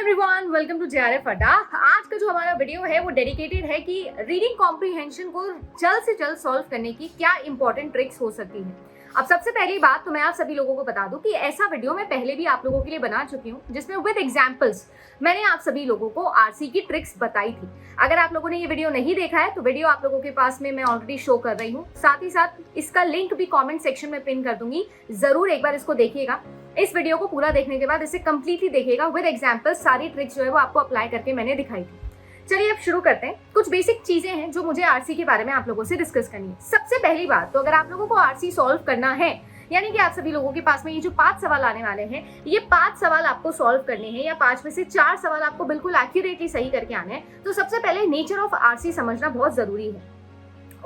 Everyone, welcome to JRF अड्डा। आज का जो हमारा वीडियो है वो डेडिकेटेड है कि रीडिंग कॉम्प्रिहेंशन को जल्द से जल्द सॉल्व करने की क्या इंपॉर्टेंट ट्रिक्स हो सकती हैं। अब सबसे पहली बात तो मैं आप सभी लोगों को बता दूं कि ऐसा वीडियो मैं पहले भी आप लोगों के लिए बना चुकी हूं जिसमें विद एग्जांपल्स मैंने आप सभी लोगों को आरसी की ट्रिक्स बताई थी। अगर आप लोगों ने ये वीडियो नहीं देखा है तो वीडियो आप लोगों के पास में मैं ऑलरेडी शो कर रही हूँ, साथ ही साथ इसका लिंक भी कॉमेंट सेक्शन में पिन कर दूंगी। जरूर एक बार इसको देखिएगा। इस वीडियो को पूरा देखने के बाद इसे कंप्लीटली देखिएगा विद एग्जांपल। सारी ट्रिक्स जो है वो आपको अप्लाई करके मैंने दिखाई थी। चलिए अब शुरू करते हैं। कुछ बेसिक चीजें हैं जो मुझे आरसी के बारे में आप लोगों से डिस्कस करनी है। सबसे पहली बात तो अगर आप लोगों को आरसी सॉल्व करना है, यानी कि आप सभी लोगों के पास में ये जो 5 सवाल आने वाले हैं, ये 5 सवाल आपको सॉल्व करने हैं या 5 में से 4 सवाल आपको बिल्कुल एक्यूरेटली सही करके आने हैं, तो सबसे पहले नेचर ऑफ आरसी समझना बहुत जरूरी है।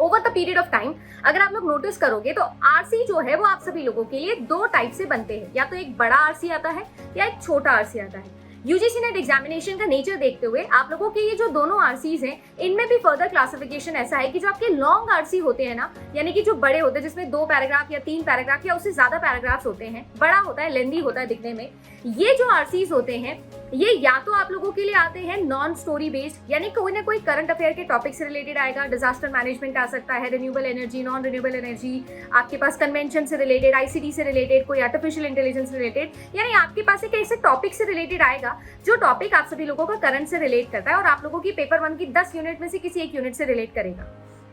Over the period of time अगर आप लोग नोटिस करोगे तो आरसी जो है वो आप सभी लोगों के लिए 2 टाइप से बनते हैं, या तो एक बड़ा आरसी आता है या एक छोटा आरसी आता है। यूजीसी नेट एग्जामिनेशन का नेचर देखते हुए आप लोगों के ये जो दोनों आरसीज हैं, इनमें भी फर्दर क्लासिफिकेशन ऐसा है कि जो आपके लॉन्ग आरसी होते हैं ना, यानी कि जो बड़े होते हैं जिसमें 2 पैराग्राफ या 3 पैराग्राफ या उससे ज्यादा पैराग्राफ्स होते हैं, बड़ा होता है, लेंदी होता है दिखने में, ये जो आरसीज होते हैं ये या तो आप लोगों के लिए आते हैं नॉन स्टोरी बेस्ड, यानी कोई ना कोई करंट अफेयर के टॉपिक से रिलेटेड आएगा। डिजास्टर मैनेजमेंट आ सकता है, renewable energy, non renewable energy, आपके पास कन्वेंशन से रिलेटेड, आईसीटी से रिलेटेड, कोई आर्टिफिशियल इंटेलिजेंस से रिलेटेड, यानी आपके पास एक ऐसे टॉपिक से रिलेटेड आएगा जो टॉपिक आप सभी लोगों का करंट से रिलेट करता है और आप लोगों की पेपर 1 की 10 यूनिट में से किसी एक यूनिट से रिलेट करेगा।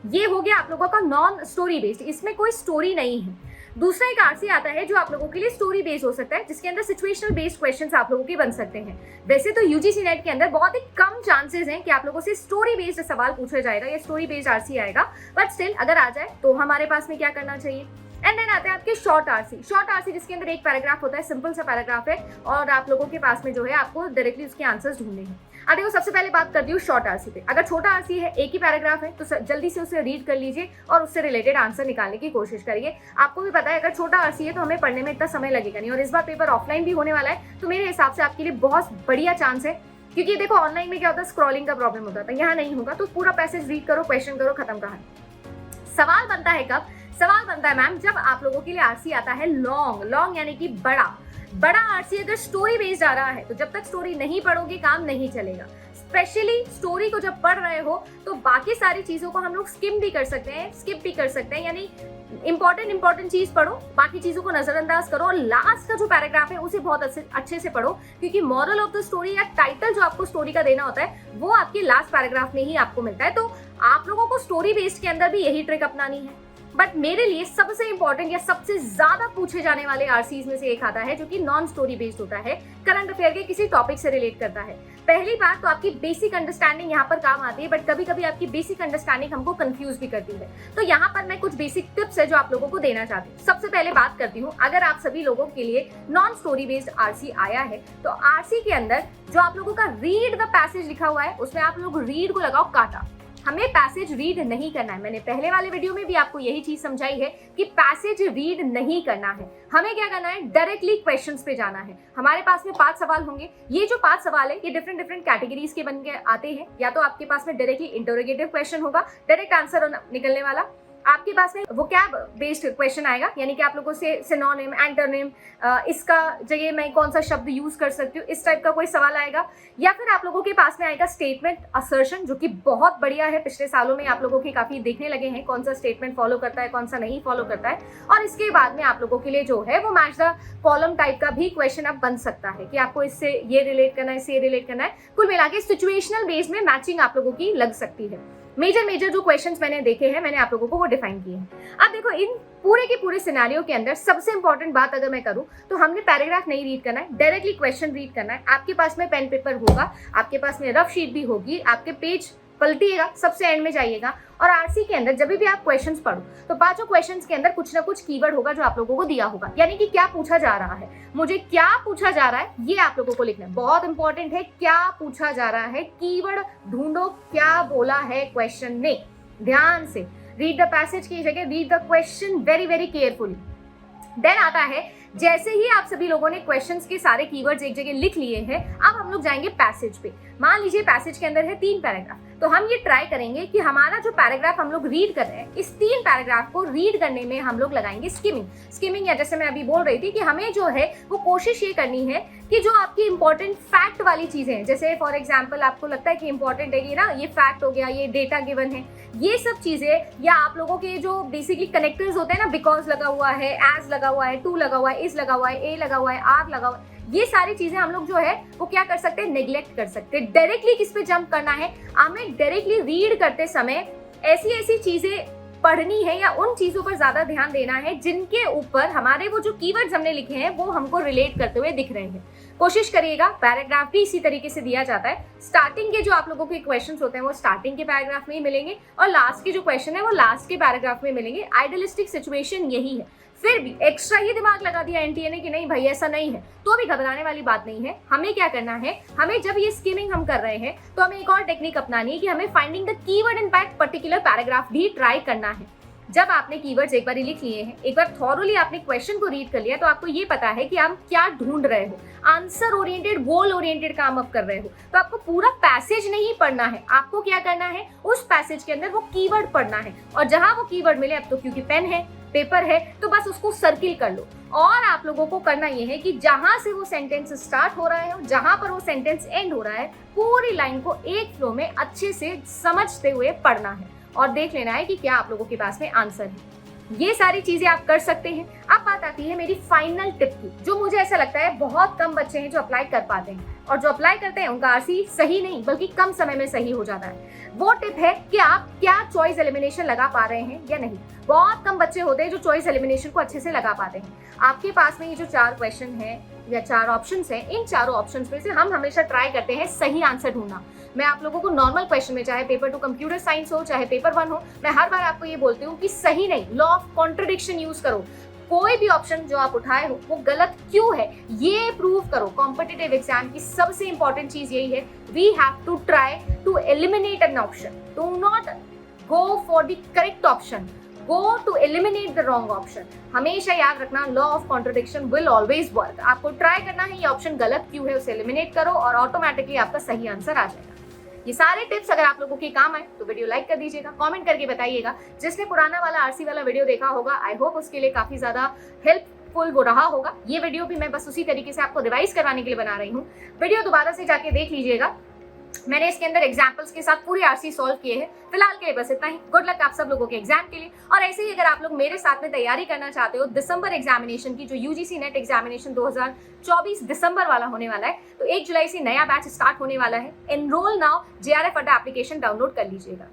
ये हो गया आप लोगों का नॉन स्टोरी बेस्ड, इसमें कोई स्टोरी नहीं है। दूसरा एक आरसी आता है जो आप लोगों के लिए स्टोरी बेस्ड हो सकता है, जिसके अंदर सिचुएशनल बेस्ड क्वेश्चंस आप लोगों के बन सकते हैं। वैसे तो यूजीसी नेट के अंदर बहुत ही कम चांसेस हैं कि आप लोगों से स्टोरी बेस्ड सवाल पूछा जाएगा या स्टोरी बेस्ड आरसी आएगा, बट स्टिल अगर आ जाए तो हमारे पास में क्या करना चाहिए। एंड देन आते हैं आपके शॉर्ट आरसी जिसके अंदर एक पैराग्राफ होता है, सिंपल सा पैराग्राफ है और आप लोगों के पास में जो है आपको डायरेक्टली उसके आंसर्स ढूंढने हैं। अब देखो सबसे पहले बात करती हूँ शॉर्ट आरसी पे। अगर छोटा आरसी है, एक ही पैराग्राफ है, तो जल्दी से उसे रीड कर लीजिए और उससे रिलेटेड आंसर निकालने की कोशिश करिए। आपको भी पता है अगर छोटा आरसी है तो हमें पढ़ने में इतना समय लगेगा नहीं, और इस बार पेपर ऑफलाइन भी होने वाला है, तो मेरे हिसाब से आपके लिए बहुत बढ़िया चांस है। क्योंकि देखो ऑनलाइन में क्या होता है, स्क्रॉलिंग का प्रॉब्लम होता था, यहाँ नहीं होगा, तो पूरा पैसेज रीड करो, क्वेश्चन करो, खत्म कहानी। सवाल बनता है कब? सवाल बनता है मैम जब आप लोगों के लिए आरसी आता है लॉन्ग यानी कि बड़ा आरसी अगर स्टोरी बेस्ड आ रहा है, तो जब तक स्टोरी नहीं पढ़ोगे काम नहीं चलेगा। स्पेशली स्टोरी को जब पढ़ रहे हो तो बाकी सारी चीजों को हम लोग स्किप भी कर सकते हैं, यानी इंपॉर्टेंट चीज पढ़ो, बाकी चीजों को नजरअंदाज करो और लास्ट का जो पैराग्राफ है उसे बहुत अच्छे से पढ़ो, क्योंकि मॉरल ऑफ द स्टोरी या टाइटल जो आपको स्टोरी का देना होता है वो आपके लास्ट पैराग्राफ में ही आपको मिलता है। तो आप लोगों को स्टोरी बेस्ड के अंदर भी यही ट्रिक अपनानी है। बट मेरे लिए सबसे इंपॉर्टेंट या सबसे ज्यादा पूछे जाने वाले आरसीज में से एक आता है जो कि नॉन स्टोरी बेस्ड होता है, करंट अफेयर के किसी टॉपिक से रिलेट करता है। पहली बात तो आपकी बेसिक अंडरस्टैंडिंग यहाँ पर काम आती है, बट कभी कभी आपकी बेसिक अंडरस्टैंडिंग हमको कंफ्यूज भी करती है। तो यहाँ पर मैं कुछ बेसिक टिप्स है जो आप लोगों को देना चाहती हूँ। सबसे पहले बात करती हूँ, अगर आप सभी लोगों के लिए नॉन स्टोरी बेस्ड आरसी आया है तो आरसी के अंदर जो आप लोगों का रीड द पैसेज लिखा हुआ है उसमें आप लोग रीड को लगाओ काटा। हमें पैसेज रीड नहीं करना है। मैंने पहले वाले वीडियो में भी आपको यही चीज समझाई है कि पैसेज रीड नहीं करना है। हमें क्या करना है, डायरेक्टली क्वेश्चंस पे जाना है। हमारे पास में 5 सवाल होंगे। ये जो 5 सवाल है ये डिफरेंट कैटेगरीज के बन के आते हैं। या तो आपके पास में डायरेक्टली इंटरोगेटिव क्वेश्चन होगा, डायरेक्ट आंसर निकलने वाला। आपके पास में वोकैब बेस्ड क्वेश्चन आएगा, यानी कि आप लोगों से सिनोनिम, एंटोनिम, इसका जगह मैं कौन सा शब्द यूज कर सकती हूँ, इस टाइप का कोई सवाल आएगा। या फिर आप लोगों के पास में आएगा स्टेटमेंट असर्शन, जो कि बहुत बढ़िया है। पिछले सालों में आप लोगों के काफी देखने लगे हैं कौन सा स्टेटमेंट फॉलो करता है, कौन सा नहीं फॉलो करता है। और इसके बाद में आप लोगों के लिए जो है वो मैच द कॉलम टाइप का भी क्वेश्चन अब बन सकता है कि आपको इससे ये रिलेट करना है, इससे ये रिलेट करना है। कुल मिला के सिचुएशनल बेस में मैचिंग आप लोगों की लग सकती है। मेजर जो क्वेश्चंस मैंने देखे हैं, मैंने आप लोगों को वो डिफाइन किए हैं। अब देखो इन पूरे के पूरे सिनेरियो के अंदर सबसे इंपॉर्टेंट बात अगर मैं करूं तो हमने पैराग्राफ नहीं रीड करना है, डायरेक्टली क्वेश्चन रीड करना है। आपके पास में पेन पेपर होगा, आपके पास में रफ शीट भी होगी, आपके पेज पलटिएगा, सबसे एंड में जाइएगा और आरसी के अंदर जब भी आप क्वेश्चंस पढ़ो तो 5 क्वेश्चंस के अंदर कुछ ना कुछ कीवर्ड होगा जो आप लोगों को दिया होगा, यानी कि क्या पूछा जा रहा है, मुझे क्या पूछा जा रहा है, ये आप लोगों को लिखना है। बहुत इंपॉर्टेंट है, क्या पूछा जा रहा है, कीवर्ड ढूंढो, क्या बोला है क्वेश्चन ने। ध्यान से रीड द पैसेज की जगह read the question very carefully. Then आता है, जैसे ही आप सभी लोगों ने क्वेश्चंस के सारे कीवर्ड्स एक जगह लिख लिए हैं, अब हम लोग जाएंगे पैसेज पे। मान लीजिए पैसेज के अंदर है 3 पैराग्राफ। तो हम ये ट्राई करेंगे कि हमारा जो पैराग्राफ हम लोग रीड कर रहे हैं, इस 3 पैराग्राफ को रीड करने में हम लोग लगाएंगे स्किमिंग, या जैसे मैं अभी बोल रही थी कि हमें जो है वो कोशिश ये करनी है कि जो आपकी इंपॉर्टेंट फैक्ट वाली चीजें हैं, जैसे फॉर एग्जांपल आपको लगता है कि इंपॉर्टेंट है कि ना ये फैक्ट हो गया, ये डेटा गिवन है, ये सब चीजें, या आप लोगों के जो बेसिकली कनेक्टर्स होते हैं ना, बिकॉज लगा हुआ है, एज लगा हुआ है, टू लगा हुआ है, इज लगा हुआ है, ए लगा हुआ है, आर लगा हुआ है, ये सारी चीजें हम लोग जो है वो क्या कर सकते हैं, नेग्लेक्ट कर सकते हैं। डायरेक्टली किस पे जंप करना है, हमें डायरेक्टली रीड करते समय ऐसी ऐसी चीजें पढ़नी है या उन चीजों पर ज्यादा ध्यान देना है जिनके ऊपर हमारे वो जो कीवर्ड्स हमने लिखे हैं वो हमको रिलेट करते हुए दिख रहे हैं। कोशिश करिएगा, पैराग्राफ भी इसी तरीके से दिया जाता है। स्टार्टिंग के जो आप लोगों के क्वेश्चंस होते हैं वो स्टार्टिंग के पैराग्राफ में ही मिलेंगे और लास्ट के जो क्वेश्चन है वो लास्ट के पैराग्राफ में मिलेंगे। आइडियलिस्टिक सिचुएशन यही है। फिर भी एक्स्ट्रा ही दिमाग लगा दिया एनटीए ने कि नहीं भाई ऐसा नहीं है, तो भी घबराने वाली बात नहीं है। हमें क्या करना है, हमें जब ये स्किमिंग हम कर रहे हैं तो हमें एक और टेक्निक अपनानी है कि हमें finding the keyword in that particular paragraph भी ट्राई करना है। जब आपने कीवर्ड्स एक बार ही लिख लिए हैं, एक बार थॉरोली आपने क्वेश्चन को रीड कर लिया, तो आपको ये पता है कि आप क्या ढूंढ रहे हो, आंसर ओरिएंटेड, गोल ओरिएंटेड काम आप कर रहे हो, तो आपको पूरा पैसेज नहीं पढ़ना है। आपको क्या करना है, उस पैसेज के अंदर वो कीवर्ड पढ़ना है और जहां वो कीवर्ड मिले, अब तो क्योंकि पेन है, पेपर है, तो बस उसको सर्किल कर लो। और आप लोगों को करना ये है कि जहां से वो सेंटेंस स्टार्ट हो रहा है, जहां पर वो सेंटेंस एंड हो रहा है, पूरी लाइन को एक फ्लो में अच्छे से समझते हुए पढ़ना है और देख लेना है कि क्या आप लोगों के पास में आंसर है। ये सारी चीजें आप कर सकते हैं। अब बात आती है मेरी फाइनल टिप की, जो मुझे ऐसा लगता है बहुत कम बच्चे हैं जो अप्लाई कर पाते हैं, और जो अप्लाई करते हैं उनका आरसी सही नहीं बल्कि कम समय में सही हो जाता है। वो टिप है कि आप क्या चॉइस एलिमिनेशन लगा पा रहे हैं या नहीं। बहुत कम बच्चे होते हैं जो चॉइस एलिमिनेशन को अच्छे से लगा पाते हैं। आपके पास में ये जो 4 क्वेश्चन है या 4 ऑप्शंस हैं, इन चारों ऑप्शंस में से हम हमेशा ट्राई करते हैं सही आंसर ढूंढना। मैं आप लोगों को नॉर्मल क्वेश्चन में, चाहे पेपर 2 कंप्यूटर साइंस हो, चाहे पेपर 1 हो, मैं हर बार आपको ये बोलती हूँ कि सही नहीं, लॉ ऑफ कॉन्ट्रडिक्शन यूज करो। कोई भी ऑप्शन जो आप उठाए हो वो गलत क्यों है ये प्रूव करो। कॉम्पिटिटिव एग्जाम की सबसे इंपॉर्टेंट चीज यही है, we have to try to eliminate an option, do not go for the correct option, go to eliminate the wrong option. हमेशा याद रखना, law of contradiction will always work. आपको ट्राई करना है ये ऑप्शन गलत क्यों है, उसे एलिमिनेट करो और ऑटोमेटिकली आपका सही आंसर आ जाएगा। ये सारे टिप्स अगर आप लोगों के काम आए तो वीडियो लाइक कर दीजिएगा, कमेंट करके बताइएगा। जिसने पुराना वाला आरसी वाला वीडियो देखा होगा, आई होप उसके लिए काफी ज्यादा हेल्पफुल वो रहा होगा। ये वीडियो भी मैं बस उसी तरीके से आपको रिवाइज करवाने के लिए बना रही हूँ। वीडियो दोबारा से जाके देख लीजिएगा, मैंने इसके अंदर एग्जाम्पल्स के साथ पूरी आरसी सॉल्व किए हैं। फिलहाल के लिए बस इतना ही। गुड लक आप सब लोगों के एग्जाम के लिए। और ऐसे ही अगर आप लोग मेरे साथ में तैयारी करना चाहते हो दिसंबर एग्जामिनेशन की, जो यूजीसी नेट एग्जामिनेशन 2024 दिसंबर वाला होने वाला है, तो 1 जुलाई से नया बैच स्टार्ट होने वाला है। एनरोल नाउ, JRF अड्डा एप्लीकेशन डाउनलोड कर लीजिएगा।